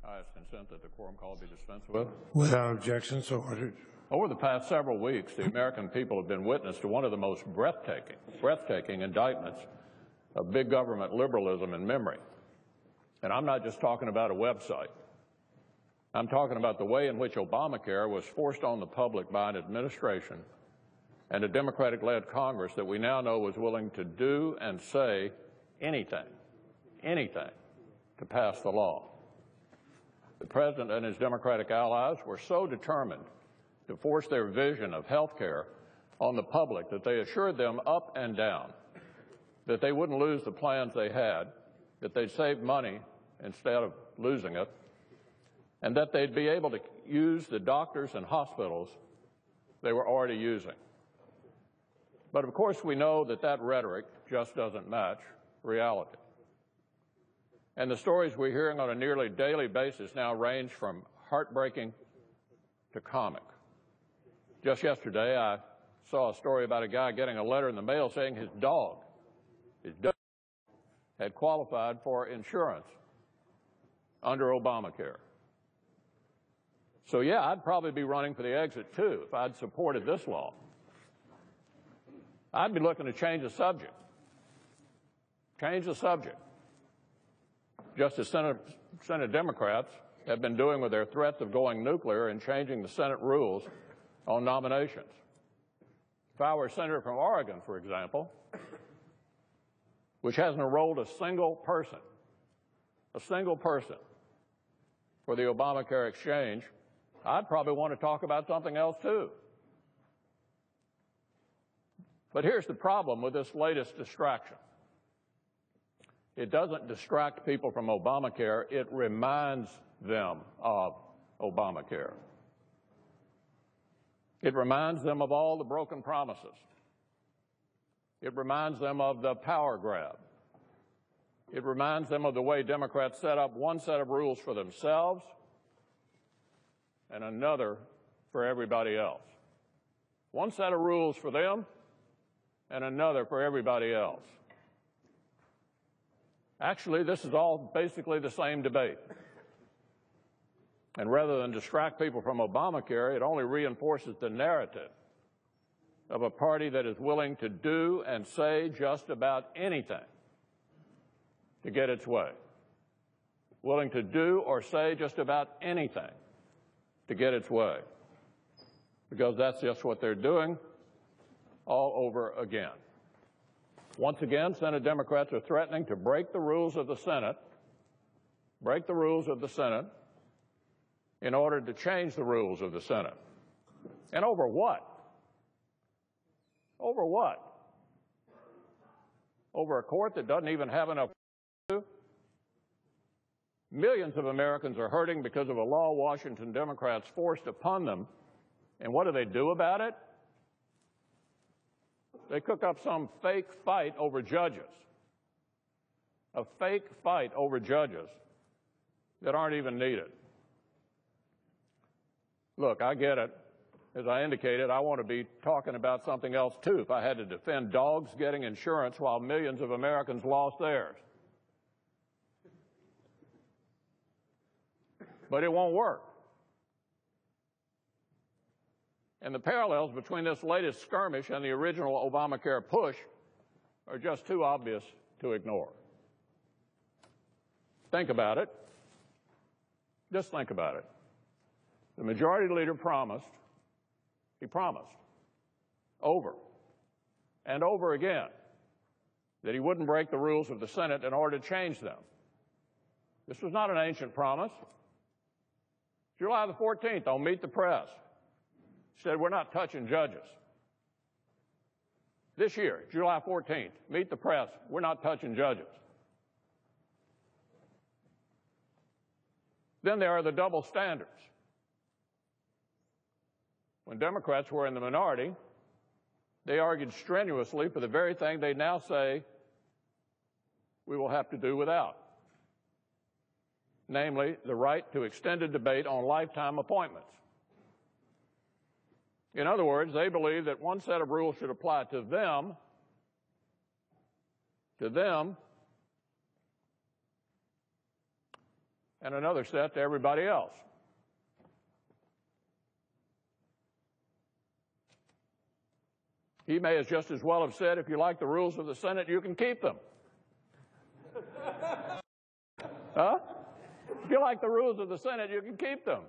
I ask consent that the quorum call be dispensed with. Without objection, so ordered. Over the past several weeks, the American people have been witness to one of the most breathtaking indictments of big government liberalism in memory. And I'm not just talking about a website. I'm talking about the way in which Obamacare was forced on the public by an administration and a Democratic-led Congress that we now know was willing to do and say anything to pass the law. The President and his Democratic allies were so determined to force their vision of health care on the public that they assured them up and down that they wouldn't lose the plans they had, that they'd save money instead of losing it, and that they'd be able to use the doctors and hospitals they were already using. But of course we know that that rhetoric just doesn't match reality. And the stories we're hearing on a nearly daily basis now range from heartbreaking to comic. Just yesterday, I saw a story about a guy getting a letter in the mail saying his dog had qualified for insurance under Obamacare. So yeah, I'd probably be running for the exit too if I'd supported this law. I'd be looking to change the subject. Change the subject. Just as Senate Democrats have been doing with their threats of going nuclear and changing the Senate rules on nominations. If I were a senator from Oregon, for example, which hasn't enrolled a single person for the Obamacare exchange, I'd probably want to talk about something else too. But here's the problem with this latest distraction. It doesn't distract people from Obamacare, it reminds them of Obamacare. It reminds them of all the broken promises. It reminds them of the power grab. It reminds them of the way Democrats set up one set of rules for themselves and another for everybody else. One set of rules for them and another for everybody else. Actually, this is all basically the same debate. And rather than distract people from Obamacare, it only reinforces the narrative of a party that is willing to do and say just about anything to get its way. Willing to do or say just about anything to get its way. Because that's just what they're doing all over again. Once again, Senate Democrats are threatening to break the rules of the Senate, in order to change the rules of the Senate. And over what? Over what? Over a court that doesn't even have enough to? Millions of Americans are hurting because of a law Washington Democrats forced upon them. And what do they do about it? They cook up some fake fight over judges. A fake fight over judges that aren't even needed. Look, I get it. As I indicated, I want to be talking about something else too if I had to defend dogs getting insurance while millions of Americans lost theirs. But it won't work. And the parallels between this latest skirmish and the original Obamacare push are just too obvious to ignore. Think about it. Just think about it. The majority leader promised over and over again that he wouldn't break the rules of the Senate in order to change them. This was not an ancient promise. July the 14th, on Meet the Press, said we're not touching judges. This year, July 14th, Meet the Press, we're not touching judges. Then there are the double standards. When Democrats were in the minority, they argued strenuously for the very thing they now say we will have to do without, namely the right to extended debate on lifetime appointments. In other words, they believe that one set of rules should apply to them, and another set to everybody else. He may just as well have said, if you like the rules of the Senate, you can keep them. Huh? If you like the rules of the Senate, you can keep them.